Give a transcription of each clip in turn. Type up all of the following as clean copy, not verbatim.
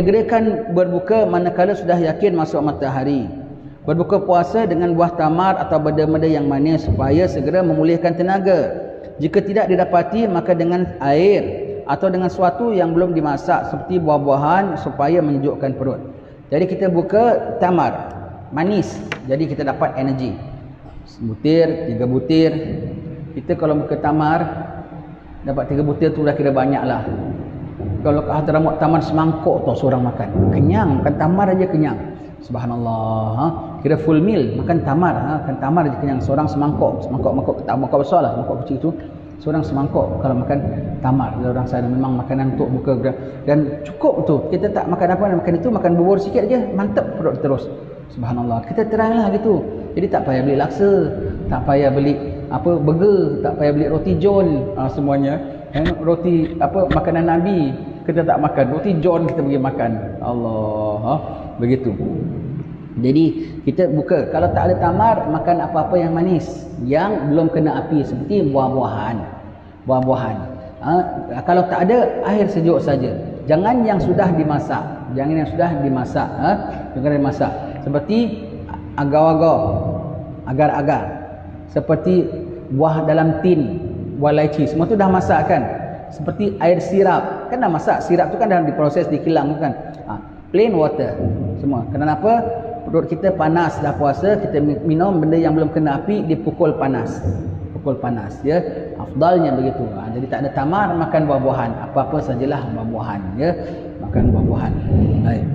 Menyegerakan berbuka manakala sudah yakin masuk matahari. Berbuka puasa dengan buah tamar atau benda-benda yang manis supaya segera memulihkan tenaga. Jika tidak didapati, maka dengan air atau dengan sesuatu yang belum dimasak seperti buah-buahan supaya menyejukkan perut. Jadi kita buka tamar manis, jadi kita dapat energi. Sebutir, 3 butir. Kita kalau buka tamar dapat 3 butir tu dah kira banyak lah. Kalau ke Hadramut tamar semangkuk tu seorang makan, kenyang. Makan tamar aja kenyang. Subhanallah, kira full meal makan tamar, makan tamar aja kenyang. Seorang semangkuk mangkuk besar lah, mangkuk kecil tu seorang semangkuk kalau makan tamar. Orang sana memang makanan untuk buka dan cukup tu. Kita tak makan apa, makan itu, makan bubur sikit aja, mantap perut terus. Subhanallah, kita try lah gitu. Jadi tak payah beli laksa, tak payah beli burger, tak payah beli roti john, semuanya roti makanan Nabi kita tak makan, roti john kita pergi makan. Allah, begitu. Jadi kita buka, kalau tak ada tamar, makan apa-apa yang manis yang belum kena api seperti buah-buahan. Kalau tak ada, air sejuk saja. Jangan yang sudah dimasak. Jangan dimasak. Seperti agar-agar. Seperti buah dalam tin, buah lychee, semua tu dah masak kan. Seperti air sirap, kan dah masak. Sirap tu kan dah diproses, dikilang kan. Plain water semua. Kenapa? Perut kita panas dah puasa, kita minum benda yang belum kena api, dipukul panas ya. Afdalnya begitu. Jadi tak ada tamar, makan buah-buahan, apa-apa sajalah buah-buahan ya, makan buah-buahan. Baik.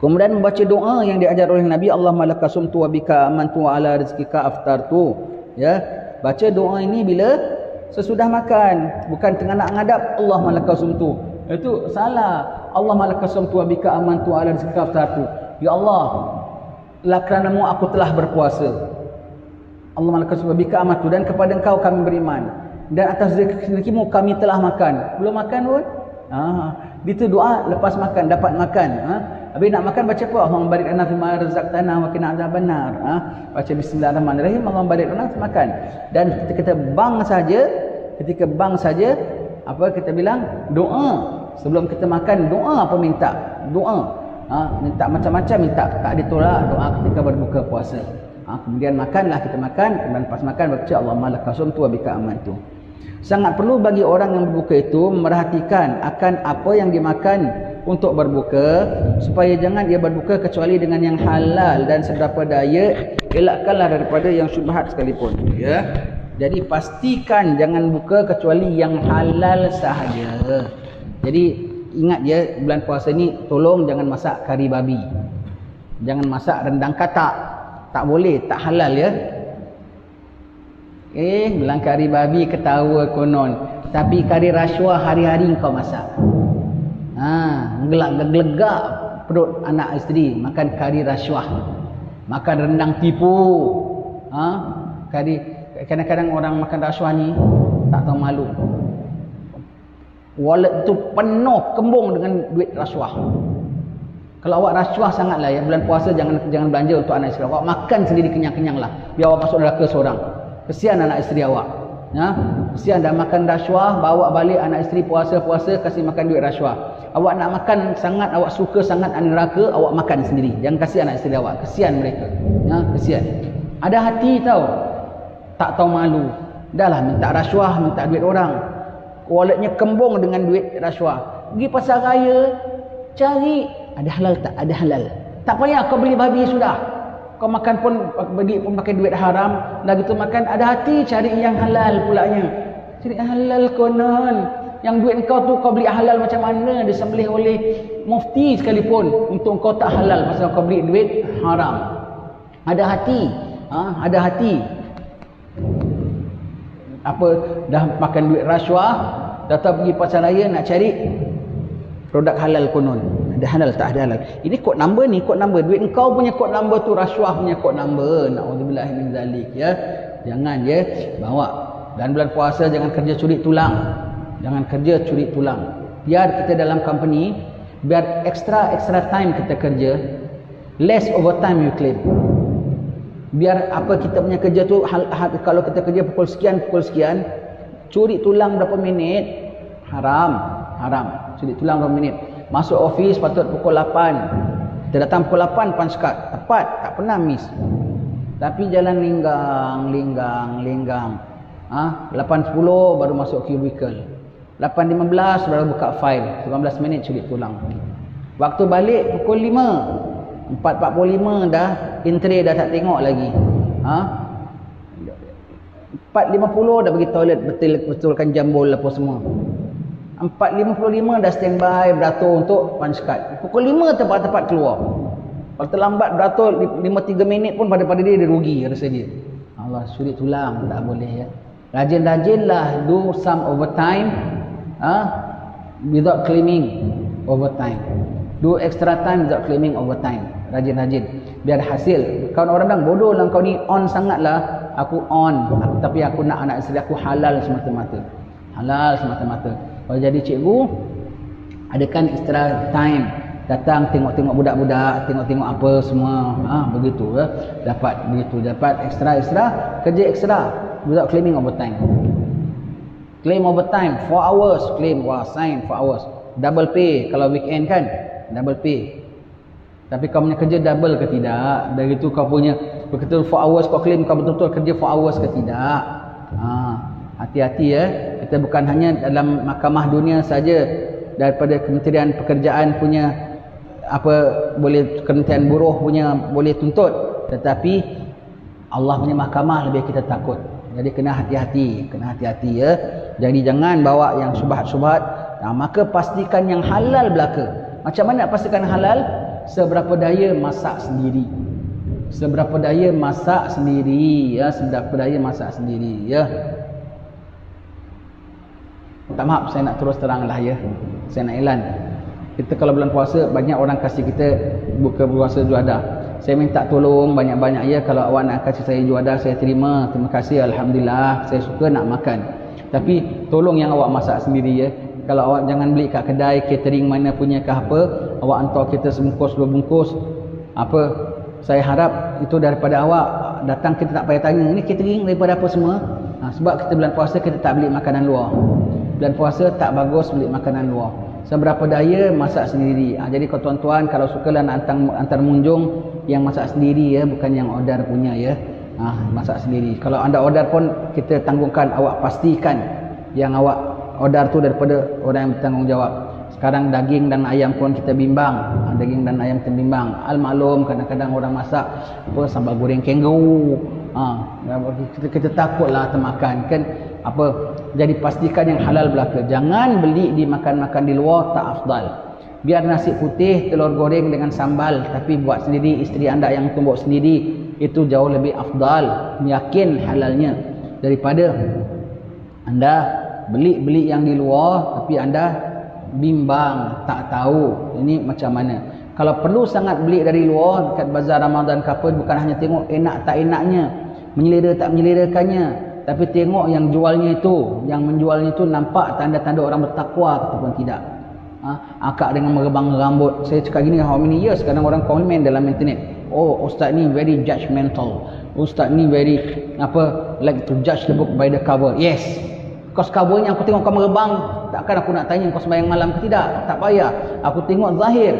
Kemudian membaca doa yang diajar oleh Nabi, Allahumma laka sumtu wa bika amantu wa ala rizqika aftartu ya. Baca doa ini bila sesudah makan, bukan tengah nak ngadap Allahumma laka sumtu. Itu salah. Allahumma laka sumtu wa bika amantu wa ala rizqika aftartu. Ya Allah, kerana-Mu aku telah berpuasa. Allahumma laka sumtu wa bika amantu, dan kepada Engkau kami beriman, dan atas rezeki-Mu kami telah makan. Belum makan pun? Itu doa lepas makan, dapat makan. Habis nak makan baca apa? Allahumma barik lana fima razaqtana wa qina adzabannar. Baca bismillahirrahmanirrahim, Allahumma barik lana, makan. Dan ketika kita bang saja, apa kita bilang? Doa. Sebelum kita makan, doa apa minta? Doa. Minta macam-macam minta. Tak ditolak doa ketika berbuka puasa. Kemudian makanlah, kita makan, kemudian pas makan baca Allahumma laka sumtu wa bika amantu. Sangat perlu bagi orang yang berbuka itu memerhatikan akan apa yang dimakan untuk berbuka, supaya jangan dia berbuka kecuali dengan yang halal, dan seberapa daya elakkanlah daripada yang syubhat sekalipun ya. Jadi pastikan jangan buka kecuali yang halal sahaja. Jadi ingat ya, bulan puasa ni tolong jangan masak kari babi, jangan masak rendang katak, tak boleh, tak halal ya. Bilang kari babi ketawa konon, tapi kari rasuah hari-hari kau masak. Gelegak perut anak isteri makan kari rasuah, makan rendang tipu. Kadang-kadang orang makan rasuah ni tak tahu malu. Wallet tu penuh kembung dengan duit rasuah. Kalau awak rasuah sangatlah ya, bulan puasa jangan belanja untuk anak isteri awak. Makan sendiri kenyang-kenyang lah, biar awak masuk neraka seorang. Kesian anak isteri awak. Kesian dah makan rasuah, bawa balik anak isteri puasa-puasa kasih makan duit rasuah. Awak nak makan sangat, awak suka sangat neraka, awak makan sendiri. Jangan kasih anak isteri awak. Kesian mereka. Kesian. Ada hati tahu, tak tahu malu. Dahlah minta rasuah, minta duit orang. Walletnya kembung dengan duit rasuah. Pergi pasar raya, cari ada halal tak? Ada halal. Tak payah kau beli babi sudah. Kau makan pun pergi pun pakai duit haram. Dah gitu makan, ada hati cari yang halal pulanya. Cari halal konon. Yang duit kau tu kau beli halal macam mana? Disembelih oleh mufti sekalipun untuk kau tak halal pasal kau beli duit haram. Ada hati. Ada hati. Apa dah makan duit rasuah, datang pergi pasar raya nak cari produk halal konon. Ada halal tak ada halal. Ini kod number ni, kod number. Duit engkau punya kod number tu rasuah punya kod number. Na'udzubillah min zalik ya. Jangan ya bawa. Dan bulan puasa jangan kerja curi tulang. Jangan kerja curi tulang. Biar kita dalam company, biar extra time kita kerja, less overtime you claim. Biar apa kita punya kerja tu, kalau kita kerja pukul sekian, curi tulang berapa minit, haram. haram. Sudut tulang 2 minit. Masuk office patut pukul 8. Kita datang pukul 8 punch card. Tepat, tak pernah miss. Tapi jalan linggang. 8.10 baru masuk cubicle. 8.15 baru buka file. 15 minit sudut tulang. Waktu balik pukul 5. 4.45 dah intray dah tak tengok lagi. 4.50 dah pergi toilet betulkan jambul apa semua. 4.55 dah standby beratur untuk punch card. Pukul 5 tepat-tepat keluar. Kalau terlambat beratur 5-3 minit pun pada dia rugi rasa dia. Allah, sudut tulang tak boleh ya. Rajin-rajinlah do some overtime without claiming overtime. Do extra time without claiming overtime. Rajin-rajin biar hasil. Kalau orang bilang bodoh lah kau ni, on sangatlah. Aku on, tapi aku nak anak isteri aku halal semata-mata. Halal semata-mata. Kalau jadi cikgu, adakan extra time. Datang tengok-tengok budak-budak, tengok-tengok apa semua. Begitu ya. Dapat extra, kerja extra without claiming overtime. Claim overtime 4 hours, claim sign 4 hours. Double pay kalau weekend kan, double pay. Tapi kau punya kerja double ke tidak? Dari itu kau punya betul 4 hours kau claim kau betul-betul kerja 4 hours ke tidak? Hati-hati ya. Kita bukan hanya dalam mahkamah dunia saja, daripada Kementerian Pekerjaan punya boleh, Kementerian Buruh punya boleh tuntut, tetapi Allah punya mahkamah lebih kita takut. Jadi kena hati-hati ya. Jadi jangan bawa yang subhat-subhat. Maka pastikan yang halal belaka. Macam mana nak pastikan halal? Seberapa daya masak sendiri. Seberapa daya masak sendiri ya. Tak maaf, saya nak terus teranglah ya. Saya nak elan. Kita kalau bulan puasa banyak orang kasih kita buka puasa juadah. Saya minta tolong banyak-banyak ya, kalau awak nak kasih saya juadah saya terima. Terima kasih, alhamdulillah. Saya suka nak makan. Tapi tolong yang awak masak sendiri ya. Kalau awak jangan beli kat kedai catering mana punya ke apa, awak hantar kita sebungkus 2 bungkus. Saya harap itu daripada awak. Datang kita tak payah tanya ini catering daripada apa semua. Sebab kita bulan puasa kita tak beli makanan luar. Bulan puasa tak bagus beli makanan luar. Seberapa daya masak sendiri. Jadi kalau tuan-tuan kalau sukalah nak hantar munjung yang masak sendiri ya, bukan yang order punya ya. Masak sendiri. Kalau anda order pun kita tanggungan, awak pastikan yang awak order tu daripada orang yang bertanggungjawab. Sekarang daging dan ayam pun kita bimbang. Al-maklum kadang-kadang orang masak sambal goreng kanguru. Kita takutlah termakan kan jadi pastikan yang halal belaka. Jangan beli di makan-makan di luar, tak afdal. Biar nasi putih telur goreng dengan sambal, tapi buat sendiri, isteri anda yang tumbuk sendiri, itu jauh lebih afdal, yakin halalnya, daripada anda beli yang di luar tapi anda bimbang, tak tahu ini macam mana. Kalau perlu sangat beli dari luar dekat bazar Ramadan kapal, bukan hanya tengok enak tak enaknya, menyelera tak menyelerakannya, tapi tengok yang jualnya itu, yang menjualnya itu nampak tanda-tanda orang bertakwa ataupun tidak. Akak dengan merebang rambut. Saya cakap gini, how many years sekarang orang komen dalam internet, ustaz ni very judgmental, ustaz ni very like to judge the book by the cover. Yes, kos covernya aku tengok kau merebang, takkan aku nak tanya kau sembahyang malam ke tidak. Tak payah, aku tengok zahir,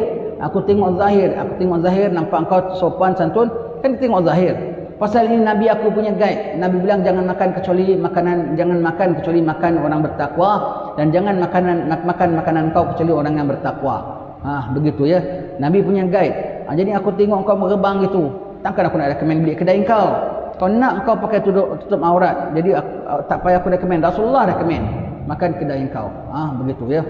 nampak kau sopan santun, kan tengok zahir. Pasal ini Nabi aku punya guide. Nabi bilang jangan makan kecuali makan orang bertakwa, dan jangan makan makanan kau kecuali orang yang bertakwa. Begitu ya. Nabi punya guide. Jadi aku tengok kau merebang gitu, takkan aku nak recommend beli kedai kau. Kau nak kau pakai tutup aurat, jadi tak payah aku recommend. Rasulullah recommend makan kedai kau. Begitu ya.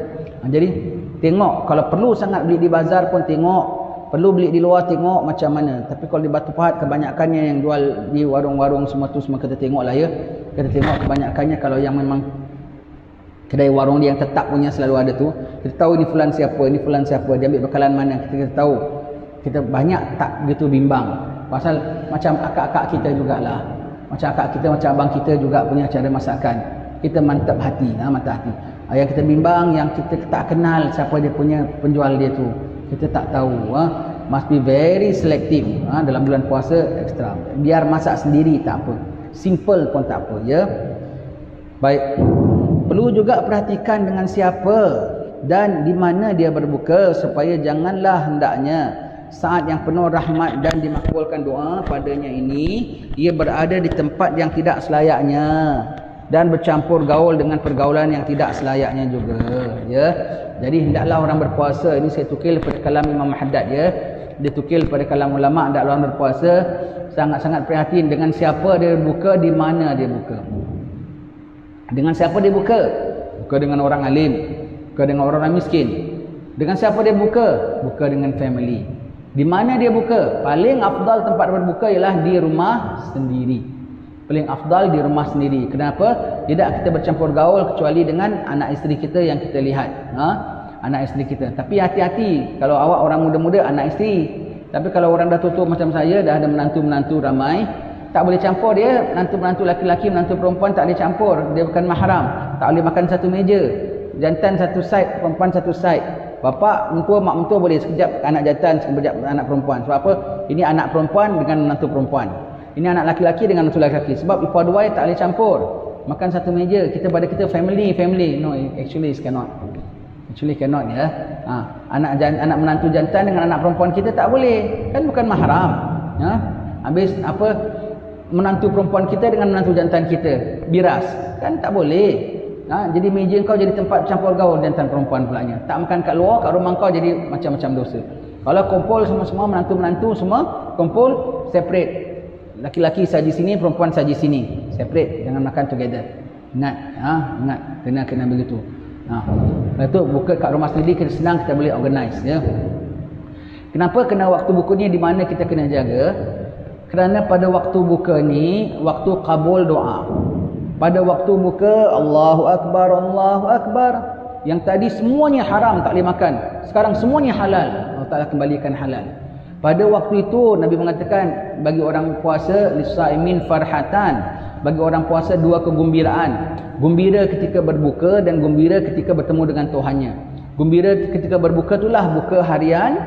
Jadi tengok, kalau perlu sangat beli di bazar pun tengok, perlu beli di luar tengok macam mana. Tapi kalau di Batu Pahat kebanyakannya yang jual di warung-warung semua tu semua kita tengok lah ya. Kita tengok kebanyakannya, kalau yang memang kedai warung dia yang tetap punya selalu ada tu, kita tahu ini fulan siapa, dia ambil bekalan mana, kita tahu. Kita banyak tak gitu bimbang. Pasal macam akak-akak kita jugalah, macam akak kita, macam abang kita juga punya cara masakan. Kita mantap hati. Yang kita bimbang, yang kita tak kenal siapa dia punya penjual dia tu, kita tak tahu. Must be very selective. Dalam bulan puasa ekstra. Biar masak sendiri tak apa, simple pun tak apa ya. Baik, perlu juga perhatikan dengan siapa dan di mana dia berbuka, supaya janganlah hendaknya saat yang penuh rahmat dan dimakbulkan doa padanya ini dia berada di tempat yang tidak selayaknya dan bercampur gaul dengan pergaulan yang tidak selayaknya juga, ya. Jadi hendaklah orang berpuasa, ini saya tukil pada kalam Imam Haddad, ya. Dia tukil pada kalam ulama, hendaklah orang berpuasa sangat-sangat prihatin dengan siapa dia buka, di mana dia buka. Dengan siapa dia buka? Buka dengan orang alim, buka dengan orang miskin. Dengan siapa dia buka? Buka dengan family. Di mana dia buka? Paling afdal tempat berbuka ialah di rumah sendiri. Paling afdal di rumah sendiri. Kenapa? Tidak kita bercampur gaul kecuali dengan anak isteri kita yang kita lihat. Anak isteri kita. Tapi hati-hati kalau awak orang muda-muda, anak isteri. Tapi kalau orang dah tutup macam saya, dah ada menantu-menantu ramai, tak boleh campur dia. Menantu-menantu laki-laki, menantu perempuan tak boleh campur. Dia bukan mahram. Tak boleh makan satu meja. Jantan satu side, perempuan satu side. Bapa mentua, mak mentua boleh sekejap anak jantan, sekejap anak perempuan. Sebab apa? Ini anak perempuan dengan menantu perempuan. Ini anak laki-laki dengan menantu laki-laki. Sebab ipar dua tak boleh campur. Makan satu meja. Kita pada kita family. No, actually it cannot. Actually cannot, ya. Anak menantu jantan dengan anak perempuan kita tak boleh. Kan bukan mahram. Ya. Habis apa, menantu perempuan kita dengan menantu jantan kita biras. Kan tak boleh. Jadi meja kau jadi tempat campur gaul jantan perempuan pulanya. Tak makan kat luar, kat rumah kau jadi macam-macam dosa. Kalau kumpul semua-semua menantu-menantu semua kumpul separate. Laki-laki saji sini, perempuan saji sini. Separate, jangan makan together. Ingat, ingat, kena begitu. Lepas tu buka kat rumah sendiri, kita senang, kita boleh organize, ya. Kenapa kena waktu buka ni di mana kita kena jaga? Kerana pada waktu buka ni waktu kabul doa. Pada waktu buka Allahu Akbar, Allahu Akbar. Yang tadi semuanya haram, tak boleh makan. Sekarang semuanya halal. Allah Ta'ala kembalikan halal. Pada waktu itu Nabi mengatakan bagi orang puasa lisaimin farhatan. Bagi orang puasa dua kegembiraan. Gembira ketika berbuka dan gembira ketika bertemu dengan Tuhannya. Gembira ketika berbuka itulah buka harian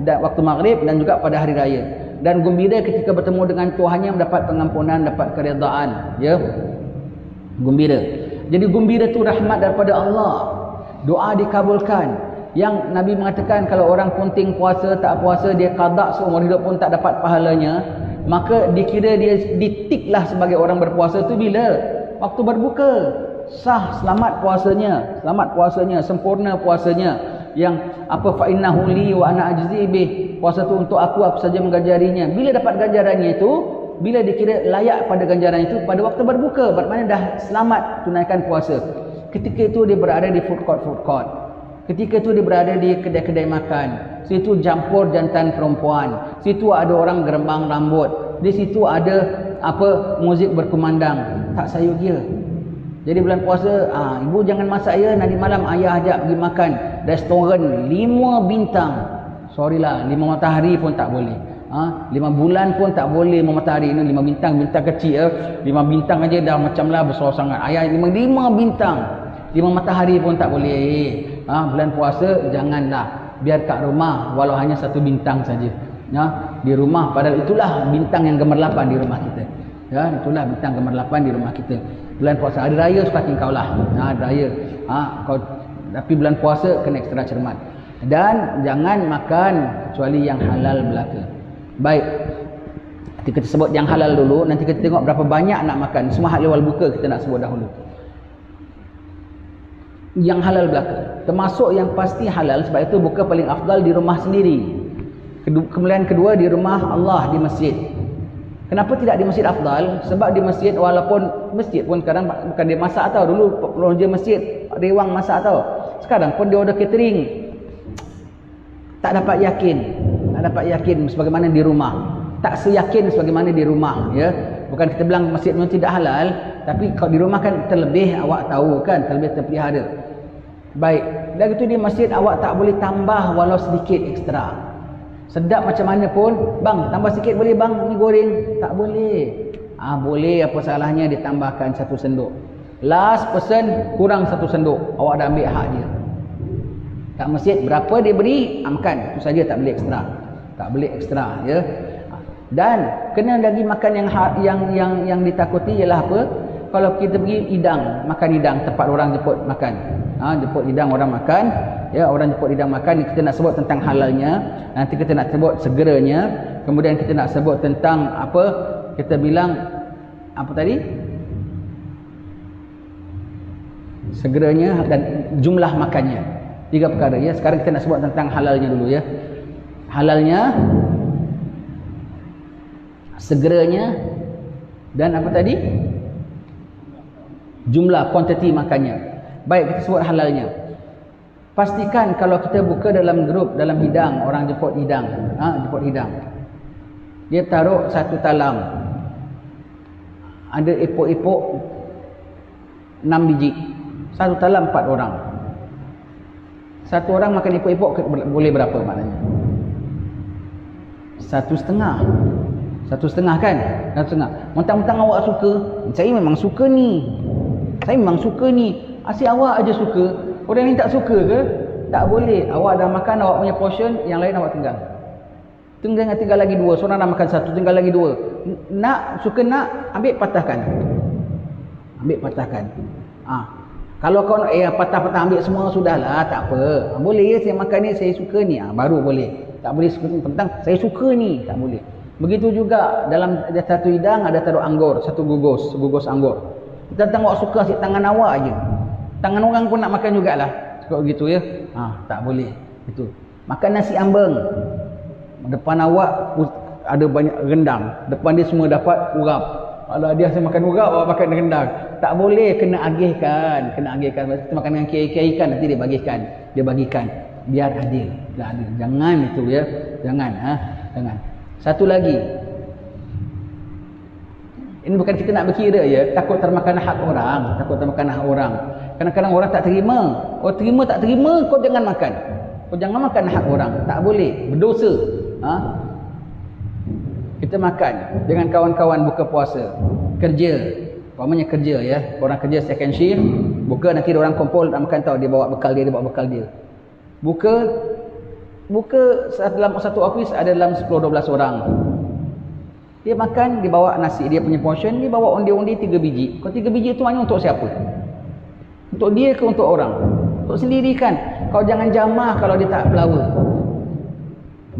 dan waktu maghrib dan juga pada hari raya. Dan gembira ketika bertemu dengan Tuhannya, mendapat pengampunan, dapat keredaan, ya. Gembira. Jadi gembira itu rahmat daripada Allah. Doa dikabulkan. Yang Nabi mengatakan kalau orang punting puasa, tak puasa, dia qada seumur hidup pun tak dapat pahalanya, maka dikira dia ditiklah sebagai orang berpuasa tu bila? Waktu berbuka. Sah, selamat puasanya, sempurna puasanya. Yang apa, fa innahu li wa ana ajzi bih. Puasa tu untuk aku saja menggajarinya. Bila dapat ganjarannya itu? Bila dikira layak pada ganjaran itu? Pada waktu berbuka. Bermakna dah selamat tunaikan puasa. Ketika itu dia berada di food court. Ketika itu dia berada di kedai-kedai makan. Situ campur jantan perempuan. Situ ada orang gerembang rambut. Di situ ada muzik berkumandang. Tak sayur dia. Jadi bulan puasa, ibu jangan masak ya, nanti malam ayah ajak pergi makan restoran 5 bintang. Sorry lah, 5 matahari pun tak boleh. 5 bulan pun tak boleh 5 matahari. Ini 5 bintang, bintang kecil ya. 5 bintang aja dah macam lah besar sangat. Ayah 5 bintang. 5 matahari pun tak boleh. Bulan puasa janganlah. Biar kat rumah walau hanya 1 bintang saja. Ya, di rumah, padahal itulah bintang yang gemerlapan di rumah kita. Ya, itulah bintang gemerlapan di rumah kita. Bulan puasa, hari raya suka tingkau lah. Hari raya. Tapi bulan puasa kena ekstra cermat. Dan jangan makan kecuali yang halal belaka. Baik. Kita sebut yang halal dulu, nanti kita tengok berapa banyak nak makan. Semua hak lewal buka kita nak sebut dahulu. Yang halal belaka. Termasuk yang pasti halal, sebab itu buka paling afdal di rumah sendiri. Kemudian kedua di rumah Allah, di masjid. Kenapa tidak di masjid afdal? Sebab di masjid, walaupun masjid pun sekarang bukan dia masak tau. Dulu pelonja masjid rewang masak tau. Sekarang pun dia order catering. Tak dapat yakin sebagaimana di rumah. Tak seyakin sebagaimana di rumah, ya. Bukan kita bilang masjid memang tidak halal, tapi kalau di rumah kan terlebih awak tahu kan, terlebih terpelihara. Baik, lagi tu di masjid awak tak boleh tambah walau sedikit ekstra. Sedap macam mana pun, bang tambah sikit boleh bang ni goreng? Tak boleh. Boleh, apa salahnya ditambahkan 1 sendok. Last person kurang 1 sendok, awak dah ambil hak dia. Kat masjid berapa dia beri, makan. Itu saja, tak boleh ekstra. Tak boleh ekstra, ya. Dan kena lagi makan yang ditakuti ialah apa? Kalau kita pergi hidang, makan hidang tempat orang jemput makan. Jemput hidang orang makan, ya, orang jemput hidang makan. Kita nak sebut tentang halalnya, nanti kita nak sebut segeranya, kemudian kita nak sebut tentang apa, kita bilang apa tadi, segeranya dan jumlah makannya. 3 perkara ya. Sekarang kita nak sebut tentang halalnya dulu ya. Halalnya, segeranya, dan apa tadi, jumlah kuantiti makannya. Baik, kita sebut halalnya. Pastikan kalau kita buka dalam grup, dalam hidang, orang jemput hidang, jemput hidang, dia taruh satu talam, ada epok-epok 6 biji, satu talam 4 orang. Satu orang makan epok-epok boleh berapa maknanya? 1,5. 1,5 kan? 1,5. Mentang-mentang awak suka, saya memang suka ni. Saya memang suka ni. Asyik awak aja suka. Orang lain tak suka ke? Tak boleh. Awak dah makan awak punya portion, yang lain awak tinggal. Tinggal lagi 2. Seorang dah makan 1, tinggal lagi 2. Nak, suka nak, ambil patahkan. Ambil patahkan. Kalau kau nak patah-patah ambil semua, sudahlah, tak apa. Boleh ya, saya makan ni, saya suka ni, baru boleh. Tak boleh suka tentang saya suka ni, tak boleh. Begitu juga dalam satu hidang ada taruh anggur, satu gugus anggur. Kita tengok suka asyik tangan awak aje. Tangan orang pun nak makan jugalah. Sebab begitu ya. Tak boleh. Itu. Makan nasi ambeng. Depan awak ada banyak rendang. Depan dia semua dapat urap. Kalau dia asyik makan urap, awak makan rendang. Tak boleh, kena agihkan. Kita makan dengan kiai-kiai kan, nanti dia bagikan. Biar adil. Jangan itu ya. Jangan. Satu lagi. Ini bukan kita nak berkira ya, takut termakan hak orang, Kadang-kadang orang tak terima. Oh, terima tak terima, kau jangan makan. Kau jangan makan hak orang. Tak boleh, berdosa. Kita makan dengan kawan-kawan buka puasa, kerja. Umpamanya kerja ya, orang kerja second shift, buka nanti orang kumpul nak makan tahu, dia bawa bekal dia. Buka dalam satu office ada dalam 10-12 orang. Dia makan, dia bawa nasi, dia punya portion, dia bawa undi-undi 3 biji. Kalau 3 biji itu maknanya untuk siapa? Untuk dia ke untuk orang? Untuk sendiri kan? Kau jangan jamah kalau dia tak pelawa.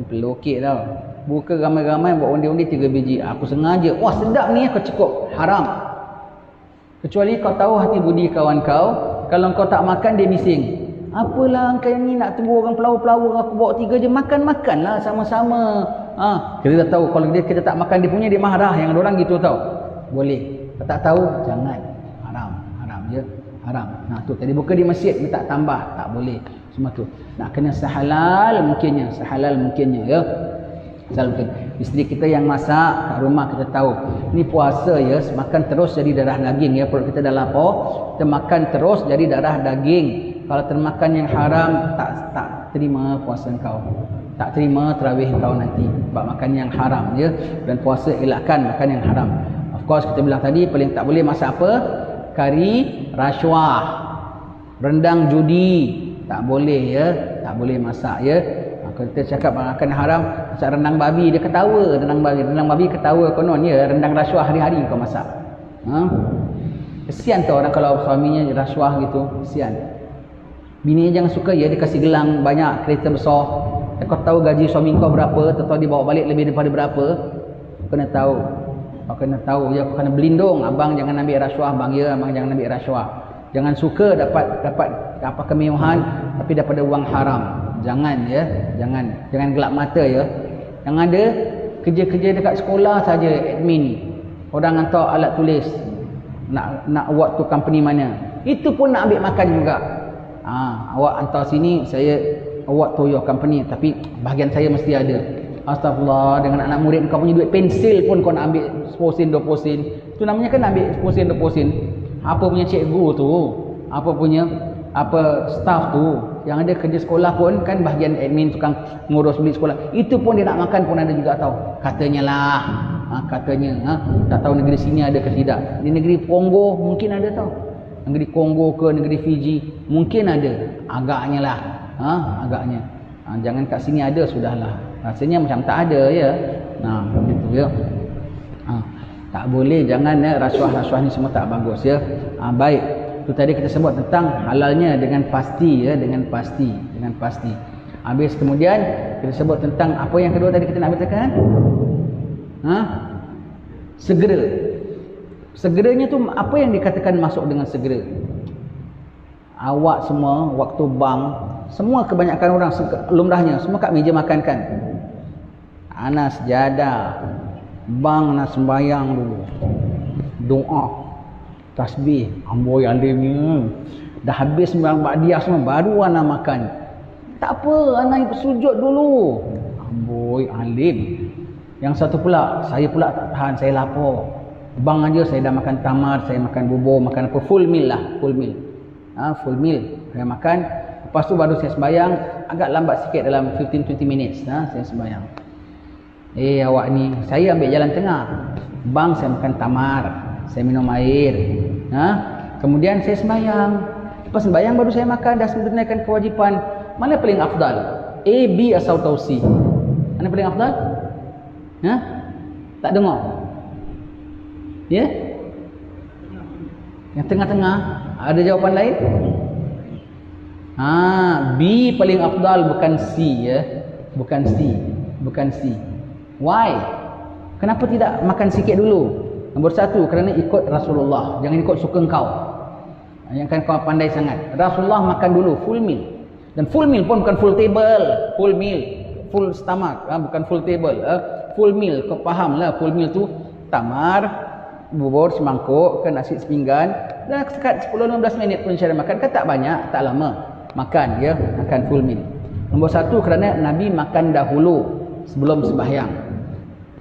Pelukit tau. Buka ramai-ramai bawa undi-undi 3 biji. Aku sengaja. Wah, sedap ni, aku cukup. Haram. Kecuali kau tahu hati budi kawan kau, kalau kau tak makan dia bising. Apalah kau ni nak tunggu orang pelawa-pelawa, aku bawa 3 je, makan-makanlah sama-sama. Kita dah tahu kalau kita tak makan dia punya, dia marah. Yang ada orang gitu tau. Boleh. Kalau tak tahu, jangan. Haram je. Haram. Tu tadi buka di masjid, dia tak tambah, tak boleh. Semua tu. Nak kena sehalal mungkinnya ya. Misal mungkin isteri kita yang masak kat rumah, kita tahu ni puasa ya, makan terus jadi darah daging ya, perut kita dah lapar, kita makan terus jadi darah daging. Kalau termakan yang haram, tak terima puasa kau, tak terima tarawih kau nanti sebab makan yang haram ya. Dan puasa elakkan makan yang haram. Of course kita bilang tadi paling tak boleh masak apa, kari rasuah, rendang judi, tak boleh ya, tak boleh masak ya. Kalau kita cakap makan haram, masak rendang babi, dia ketawa. Rendang babi ketawa konon ya, rendang rasuah hari-hari kau masak. Kesian tu orang kalau suaminya rasuah gitu, kesian. Bini jangan suka ya, dia kasih gelang banyak, kereta besar. Kau tahu gaji suami kau berapa, atau dia bawa balik lebih daripada berapa, kena tahu. Kau kena tahu ya, kau kena berlindung. Abang jangan ambil rasuah, abang jangan ambil rasuah. Jangan suka dapat apa kemewah tapi daripada wang haram. Jangan ya, jangan gelap mata ya. Yang ada kerja-kerja dekat sekolah saja, admin. Orang hantar alat tulis. Nak award tu company mana. Itu pun nak ambil makan juga. Awak hantar sini, saya award to your company, tapi bahagian saya mesti ada. Astagfirullah, dengan anak murid kau punya duit pensil pun kau nak ambil 10 sen 20 sen. Itu namanya kan ambil 10 sen 20 sen. Apa punya cikgu tu, apa punya staff tu, yang ada kerja sekolah pun kan bahagian admin, tukang ngurus beli sekolah, itu pun dia nak makan pun ada juga tahu. Katanya lah, tak tahu negeri sini ada ke tidak. Di negeri Kongo mungkin ada tahu. Negeri Kongo ke negeri Fiji mungkin ada. Agaknya lah, agaknya. Jangan kat sini ada sudahlah. Rasanya macam tak ada ya. Begitu ya. Tak boleh, jangan ya, rasuah-rasuah ni semua tak bagus ya. Baik. Tu tadi kita sebut tentang halalnya dengan pasti, ya, dengan pasti. Habis kemudian kita sebut tentang apa yang kedua tadi kita nak beritakan? Segera. Segeranya tu apa yang dikatakan masuk dengan segera? Awak semua waktu bang, semua kebanyakan orang lumrahnya semua kat meja makan kan. Anas sejadah, bang nak sembahyang dulu, doa, tasbih, amboi alimnya. Dah habis sembahyang ba'diyah semua baru ana makan. Tak apa, ana bersujud dulu. Amboi alim. Yang satu pula, saya pula tak tahan, saya lapar. Bang aja saya dah makan tamar, saya makan bubur, makan apa, full meal lah, full meal. Full meal saya makan. Lepas tu baru saya sembahyang, agak lambat sikit dalam 15-20 minutes saya sembahyang. Awak ni, saya ambil jalan tengah. Bang saya makan tamar, saya minum air. Kemudian saya sembahyang. Lepas sembahyang baru saya makan, dah menunaikan kewajipan. Mana paling afdal? A, B atau C? Mana paling afdal? Tak dengar? Ya? Yang tengah-tengah. Ada jawapan lain? B paling afdal, bukan C, ya. Bukan C. Why? Kenapa tidak makan sikit dulu? Nombor satu, kerana ikut Rasulullah. Jangan ikut suka kau. Yang kan kau pandai sangat. Rasulullah makan dulu full meal. Dan full meal pun bukan full table, full meal, full stomach, bukan full table. Full meal, kau faham lah, full meal tu tamar, bubur semangkuk, ke nasi sepinggan, dan sekat 10-15 minit pun cara makan, kan tak banyak, tak lama makan, ya, makan full meal. Nombor satu, kerana Nabi makan dahulu sebelum sembahyang.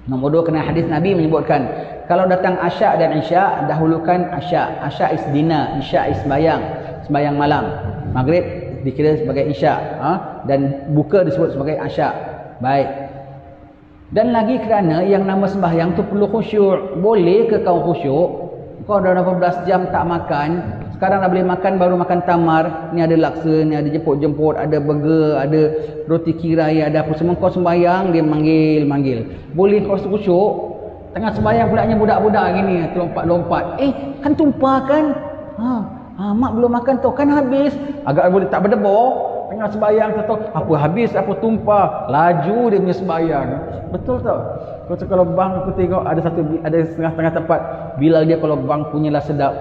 Nombor dua, kerana hadis Nabi menyebutkan kalau datang asya' dan isya', dahulukan asya'. Asya' is dinner, isya' is sembahyang malam. Maghrib dikira sebagai isya', dan buka disebut sebagai asya'. Baik. Dan lagi kerana yang nama sembahyang tu perlu khusyuk. Boleh ke kau khusyuk? Kau dah 18 jam tak makan, sekarang dah boleh makan, baru makan tamar, ni ada laksa, ni ada jemput-jemput, ada burger, ada roti kirai, ada apa semua, kau sembahyang, dia manggil. Boleh kau khusyuk? Tengah sembahyang pulaknya budak-budak gini, lompat-lompat. Kan tumpah kan? Mak belum makan tu, kan habis. Agak boleh tak berdebar. Tengah sembahyang tu, apa habis, apa tumpah. Laju dia punya sembahyang. Betul tak? Kalau bang aku tengok ada setengah-setengah tempat, Bilal dia kalau bang punyalah sedap,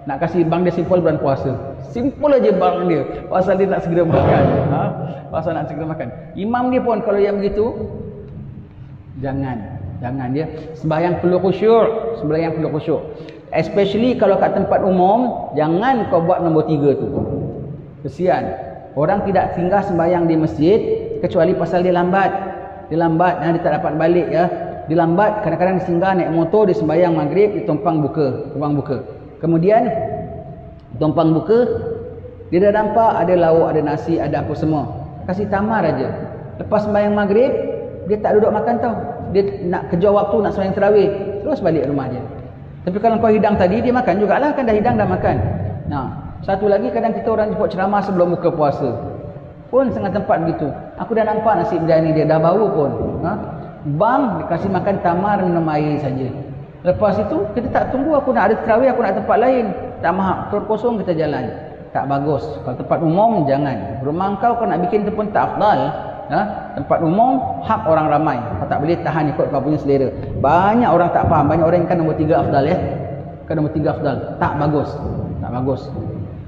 nak kasih bang dia simple bulan puasa. Simple aja bang dia. Pasal dia nak segera makan. Pasal nak segera makan. Imam dia pun kalau yang begitu, jangan dia. Sembahyang perlu khusyuk. Especially kalau kat tempat umum, jangan kau buat nombor 3 tu. Kesian. Orang tidak singgah sembahyang di masjid kecuali pasal dia lambat. Dia tak dapat balik, ya. Dia lambat, kadang-kadang singgah naik motor, dia sembahyang maghrib, dia tumpang buka. Kemudian tumpang buka, dia dah nampak ada lauk, ada nasi, ada apa semua. Kasih tamar aja. Lepas sembahyang maghrib, dia tak duduk makan tau. Dia nak kejar waktu, nak sembahyang tarawih, terus balik rumah dia. Tapi kalau kau hidang tadi, dia makan jugalah, kan dah hidang dah makan. Satu lagi, kadang kita orang buat ceramah sebelum buka puasa pun setengah tempat begitu. Aku dah nampak nasi biryani dia dah bau pun. Bang dikasih makan tamar, minum air saja. Lepas itu kita tak tunggu, aku nak ada tarawih, aku nak tempat lain. Tak mahal, perut kosong kita jalan. Tak bagus. Kalau tempat umum jangan. Rumah kau nak bikin tu pun tak afdal. Tempat umum hak orang ramai. Kau tak boleh tahan ikut kau punya selera. Banyak orang tak faham, banyak orang yang kan nombor 3 afdal, ya. Kan nombor 3 afdal. Tak bagus.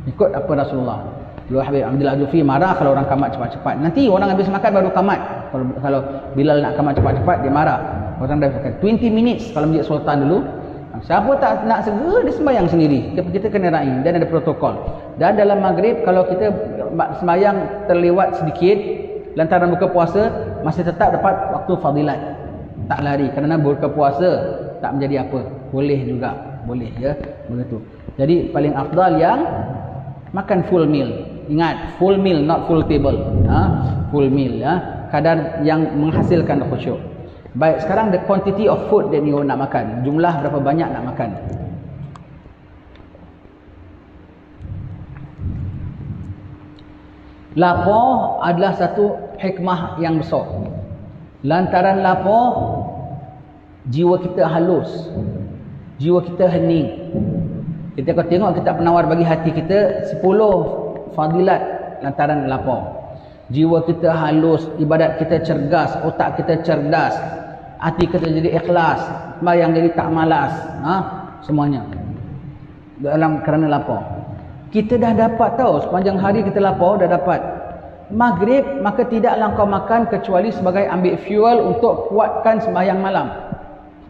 Ikut apa Rasulullah. Dulu Habib Abdullah Adufi marah kalau orang kamat cepat-cepat. Nanti orang habis makan baru kamat. Kalau Bilal nak kamat cepat-cepat, dia marah. Orang dah makan 20 minutes kalau Masjid Sultan dulu. Siapa tak nak segera, dia sembahyang sendiri. Kita kena raih dan ada protokol. Dan dalam maghrib, kalau kita sembahyang terlewat sedikit lantaran buka puasa, masih tetap dapat waktu fadilat. Tak lari, kerana buka puasa tak menjadi apa. Boleh juga, boleh, ya. Begitu. Jadi paling afdal yang makan full meal. Ingat, full meal, not full table. Full meal, ya. Kadar yang menghasilkan khusyuk. Baik, sekarang the quantity of food that you nak makan. Jumlah berapa banyak nak makan. Lapar adalah satu hikmah yang besar. Lantaran lapar, jiwa kita halus, jiwa kita hening. Kita kau tengok kita penawar bagi hati kita 10 fadilat lantaran lapar. Jiwa kita halus, ibadat kita cergas, otak kita cerdas, hati kita jadi ikhlas, sembahyang jadi tak malas, semuanya dalam kerana lapar. Kita dah dapat tahu sepanjang hari kita lapar dah dapat. Maghrib maka tidaklah kau makan kecuali sebagai ambil fuel untuk kuatkan sembahyang malam.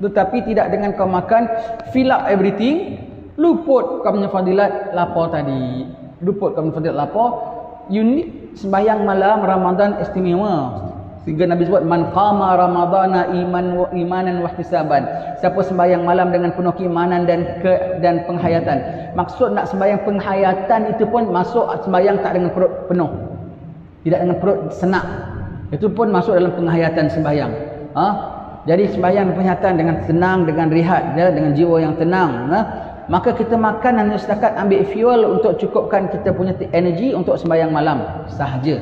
Tetapi tidak dengan kau makan fill up everything, luput kau punya fadilat lapar tadi. Luput kau punya fadilat lapar. Unik sembahyang malam Ramadan istimewa. Sehingga Nabi sebut man qama ramadana imanan wa ihtisaban. Siapa sembahyang malam dengan penuh keimanan dan penghayatan. Maksud nak sembahyang penghayatan itu pun masuk sembahyang tak dengan perut penuh. Tidak dengan perut senak. Itu pun masuk dalam penghayatan sembahyang. Jadi sembahyang penghayatan dengan tenang, dengan rehat, dengan jiwa yang tenang. Maka kita makan hanya setakat ambil fuel untuk cukupkan kita punya energi untuk sembahyang malam sahaja.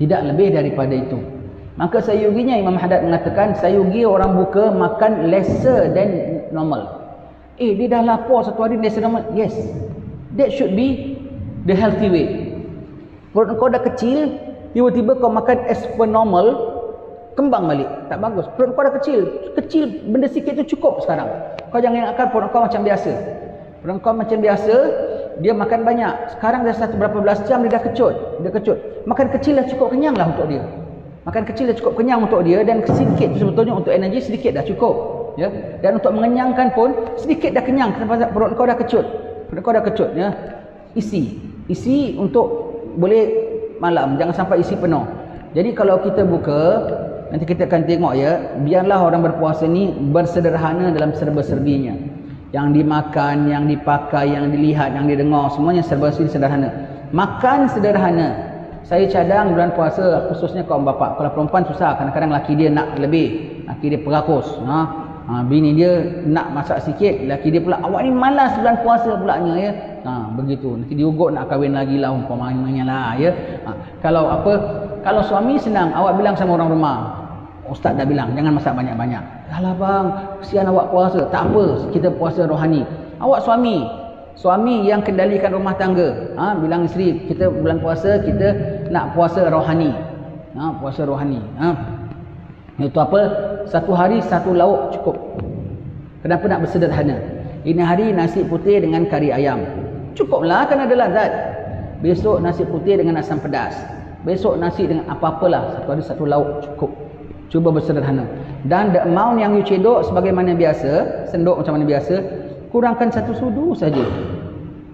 Tidak lebih daripada itu. Maka sayuginya Imam Haddad mengatakan sayugi orang buka makan lesser than normal. Dia dah lapar satu hari lesser normal. Yes. That should be the healthy way. Perut kau dah kecil, tiba-tiba kau makan as per normal, kembang balik. Tak bagus. Perut kau dah kecil, benda sikit tu cukup sekarang. Kau jangan ingatkan perut kau macam biasa. Perut kau macam biasa, dia makan banyak. Sekarang dah berapa belas jam dia dah kecut. Makan kecil dah cukup kenyang lah untuk dia. Makan kecil dah cukup kenyang untuk dia, dan sedikit sebetulnya untuk energi sedikit dah cukup. Ya. Dan untuk mengenyangkan pun sedikit dah kenyang kerana perut kau dah kecut. Perut kau dah kecut, ya. Isi untuk boleh malam, jangan sampai isi penuh. Jadi kalau kita buka, nanti kita akan tengok, ya, biarlah orang berpuasa ni bersederhana dalam serba-serbinya. Yang dimakan, yang dipakai, yang dilihat, yang didengar, semuanya serba sederhana. Makan sederhana. Saya cadang bulan puasa, khususnya kaum bapa. Kalau perempuan susah, kadang-kadang laki dia nak lebih, laki dia perakus. Bini dia nak masak sikit, laki dia pula awak ni malas bulan puasa pulanya, ya. Begitu. Nanti diugut nak kahwin lagi lah umpamanya lah, ya. Kalau suami senang, awak bilang sama orang rumah, ustaz dah bilang jangan masak banyak-banyak. Alah bang, kesian awak puasa. Tak apa, kita puasa rohani. Awak suami yang kendalikan rumah tangga, bilang isteri kita bulan puasa kita nak puasa rohani. Puasa rohani. Itu apa? Satu hari satu lauk cukup. Kenapa nak bersederhana? Ini hari nasi putih dengan kari ayam. Cukuplah, kan ada lazat. Besok nasi putih dengan asam pedas. Besok nasi dengan apa-apalah. Satu hari satu lauk cukup. Cuba bersederhana. Dan the amount yang you cedok sebagaimana biasa, sendok macam mana biasa, kurangkan satu sudu saja.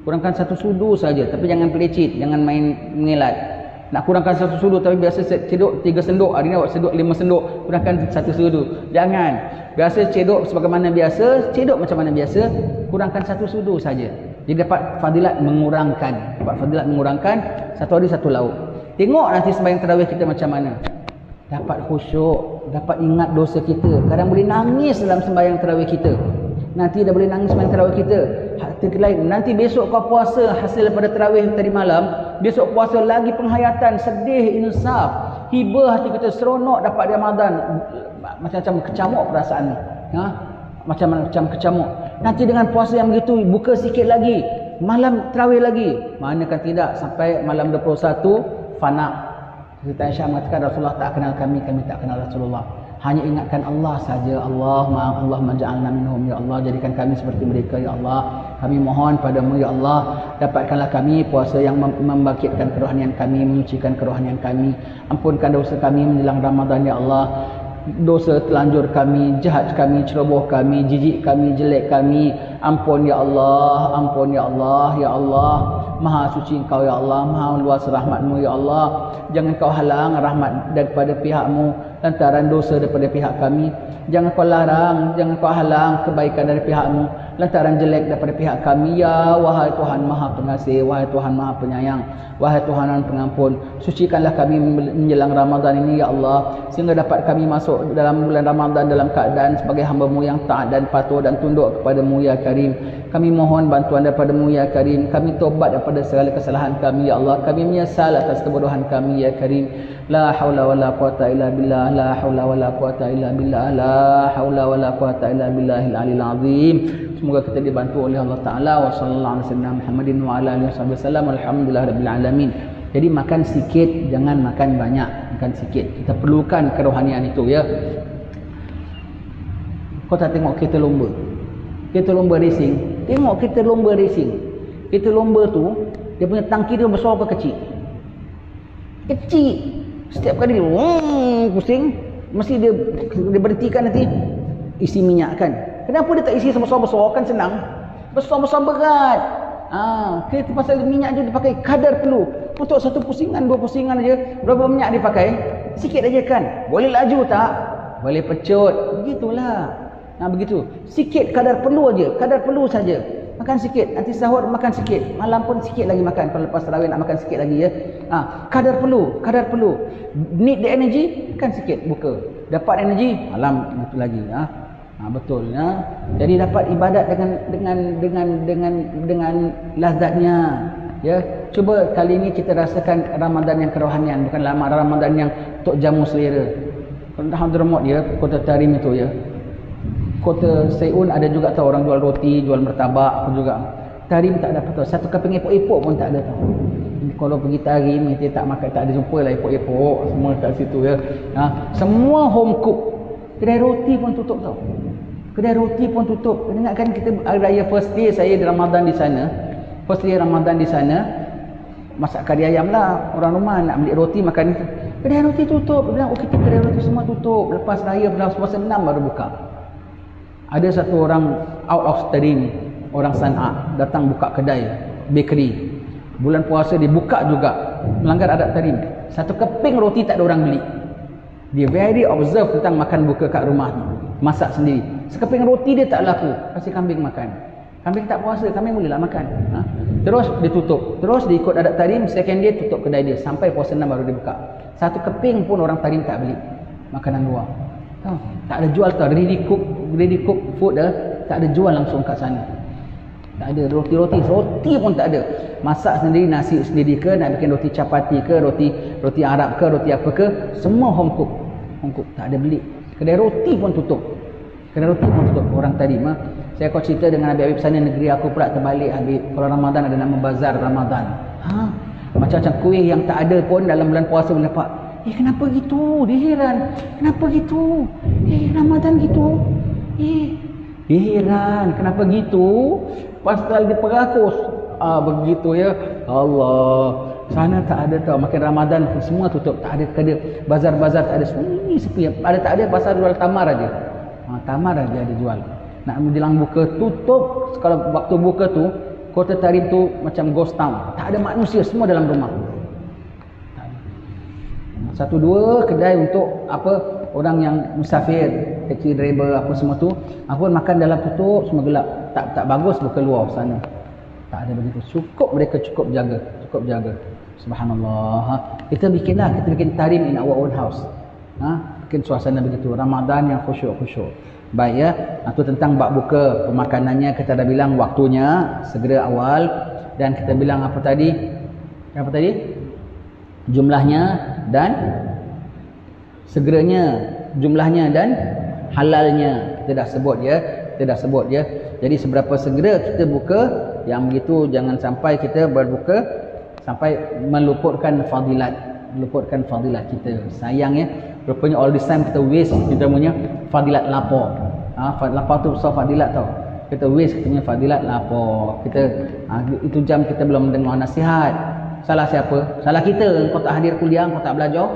Kurangkan satu sudu saja. Tapi jangan pelicit, jangan main mengelat. Nak kurangkan satu sudu tapi biasa cedok 3 sendok, hari ni awak cedok 5 sendok, kurangkan satu sudu. Jangan. Biasa cedok sebagaimana biasa, cedok macam mana biasa, kurangkan satu sudu saja. Jadi dapat fadilat mengurangkan. Satu hari satu lauk. Tengok nanti sembahyang tarawih kita macam mana. Dapat khusyuk, dapat ingat dosa kita. Kadang boleh nangis dalam sembahyang tarawih kita. Nanti dah boleh nangis sembahyang tarawih kita. Hati lain. Nanti besok kau puasa hasil daripada tarawih tadi malam, besok puasa lagi penghayatan, sedih, insaf, hibah hati kita, seronok dapat Ramadan. Macam-macam kecamuk perasaan ni. Macam kecamuk. Nanti dengan puasa yang begitu, buka sikit lagi, malam tarawih lagi. Manakah tidak sampai malam 21 fana. Cerita Aisyah mengatakan Rasulullah tak kenal kami, kami tak kenal Rasulullah. Hanya ingatkan Allah saja. Allah maj'alna minhum, ya Allah, jadikan kami seperti mereka, ya Allah. Kami mohon padamu, ya Allah, dapatkanlah kami puasa yang membangkitkan kerohanian kami, menyucikan kerohanian kami. Ampunkan dosa kami menjelang Ramadan, ya Allah. Dosa telanjur kami, jahat kami, ceroboh kami, jijik kami, jelek kami. Ampun ya Allah, ampun ya Allah, ya Allah. Maha suci Engkau ya Allah, maha luas rahmat-Mu ya Allah. Jangan Kau halang rahmat daripada pihak-Mu lantaran dosa daripada pihak kami. Jangan Kau larang, jangan Kau halang kebaikan dari pihak-Mu lantaran jelek daripada pihak kami. Ya wahai Tuhan Maha Pengasih, wahai Tuhan Maha Penyayang, wahai Tuhan Pengampun, sucikanlah kami menjelang Ramadan ini ya Allah, sehingga dapat kami masuk dalam bulan Ramadan dalam keadaan sebagai hamba-Mu yang taat dan patuh dan tunduk kepada-Mu ya Karim. Kami mohon bantuan daripada-Mu ya Karim. Kami tobat daripada segala kesalahan kami ya Allah. Kami menyesal atas kebodohan kami ya Karim. La haula wala quwata illa billah, la haula wala quwata illa billah, la haula wala quwata illa billahil aliyil azim. Semoga kita dibantu oleh Allah Taala. Wa sallallahu alaihi wasallam Muhammadin wa ala alihi wasallam. Alhamdulillahirabbil alamin. Jadi makan sikit, jangan makan banyak, makan sikit. Kita perlukan kerohanian itu ya. Kau tak tengok kereta lomba. Kereta lomba racing, tengok kereta lomba racing. Kereta lomba tu dia punya tangki dia besar apa kecil? Kecil. Setiap kali dia pusing, mesti dia berhentikan nanti isi minyak kan. Kenapa dia tak isi besar-besar? Kan senang. Besar-besar berat. Kereta pasal minyak je dia pakai kadar perlu. Untuk satu pusingan, dua pusingan aja, berapa minyak dia pakai? Sikit aja kan. Boleh laju tak? Boleh pecut. Begitulah. Begitu. Sikit kadar perlu aja, kadar perlu saja. Makan sikit, nanti sahur makan sikit, malam pun sikit lagi makan, kalau lepas tarawih nak makan sikit lagi ya. Kadar perlu. Need the energy, makan sikit buka. Dapat energy, malam itu lagi. Betul ya. Jadi dapat ibadat dengan lazatnya. Ya, cuba kali ini kita rasakan Ramadan yang kerohanian, bukan Ramadan yang untuk jamu selera. Kalau Hadramaut ya, Kota Tarim itu ya. Kota Saiun ada juga tahu orang jual roti, jual martabak pun juga. Tarim tak ada apa-apa. Satu keping epok-epok pun tak ada tahu. Kalau pergi Tarim dia tak makan, tak ada jumpa lah epok-epok semua kat situ ya. Semua home cook. Kedai roti pun tutup tahu. Kedai roti pun tutup. Ingatkan kita raya first day saya di Ramadan di sana. First day Ramadan di sana masak kari ayam lah. Orang rumah nak beli roti makan. Kedai roti tutup. Dia bilang kita kedai roti semua tutup. Lepas raya puasa 6 baru buka. Ada satu orang out of Tarim, orang Sana'a, datang buka kedai bakery. Bulan puasa dibuka juga, melanggar adat Tarim. Satu keping roti tak ada orang beli. Dia very observe tentang makan buka kat rumah tu, masak sendiri. Sekeping roti dia tak laku, kasih kambing makan. Kambing tak puasa, kambing bolehlah makan. Terus dia tutup. Terus dia ikut adat Tarim, second day tutup kedai dia sampai puasa 6 baru dia buka. Satu keping pun orang Tarim tak beli makanan luar. Tak ada jual tau, ready cook food tak ada jual langsung kat sana. Tak ada roti pun tak ada. Masak sendiri, nasi sendiri ke, nak bikin roti capati ke, roti Arab ke, roti apa ke, semua home cook. Tak ada beli. Kedai roti pun tutup. Orang tadi saya kau cerita dengan Habib sana, negeri aku pula terbalik Habib. Kalau Ramadan ada nama bazar Ramadan. Macam-macam kuih yang tak ada pun dalam bulan puasa boleh dapat. Kenapa gitu? Dia heran. Kenapa gitu? Ramadan gitu. Dia heran. Kenapa gitu? Pasal dia perakus. Begitu ya. Allah. Sana tak ada tau. Makin Ramadan semua tutup. Tak ada. Bazar-bazar tak ada. Sepi. Ada tak ada pasal jual tamar aja. Tamar aja ada jual. Nak menjelang buka tutup. Kalau waktu buka tu, Kota Tarim tu macam ghost town. Tak ada manusia, semua dalam rumah. Satu dua kedai untuk orang yang musafir, taxi driver apa semua tu, makan dalam tutup, semua gelap. Tak bagus buka luar sana. Tak ada begitu. Mereka cukup jaga. Subhanallah. Kita bikin Tarim in our own house. Bikin suasana begitu. Ramadan yang khusyuk. Baik ya. Itu tentang bab buka, pemakanannya kita dah bilang waktunya segera awal, dan kita bilang apa tadi? Jumlahnya dan segeranya, jumlahnya dan halalnya kita dah sebut ya. Jadi seberapa segera kita buka, yang begitu jangan sampai kita berbuka sampai meluputkan fadilat kita. Sayang ya, rupanya all this time kita waste kita punya fadilat lapar. Lapar tu besar fadilat tau. Kita waste kita punya fadilat lapar. Itu jam kita belum mendengar nasihat. Salah siapa? Salah kita. Kau tak hadir kuliah, kau tak belajar.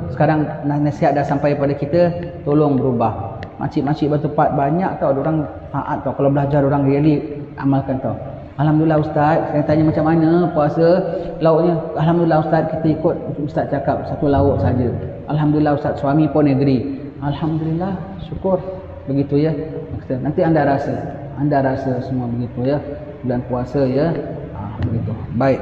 Sekarang nasihat dah sampai pada kita, tolong berubah. Makcik-makcik bertempat banyak tau, orang taat tau. Kalau belajar orang really amalkan tau. Alhamdulillah Ustaz, saya tanya macam mana puasa lauknya. Alhamdulillah Ustaz, kita ikut Ustaz cakap satu lauk saja. Alhamdulillah Ustaz, suami pun agree. Alhamdulillah, syukur. Begitu ya. Nanti anda rasa semua begitu ya. Bulan puasa ya. Begitu. Baik.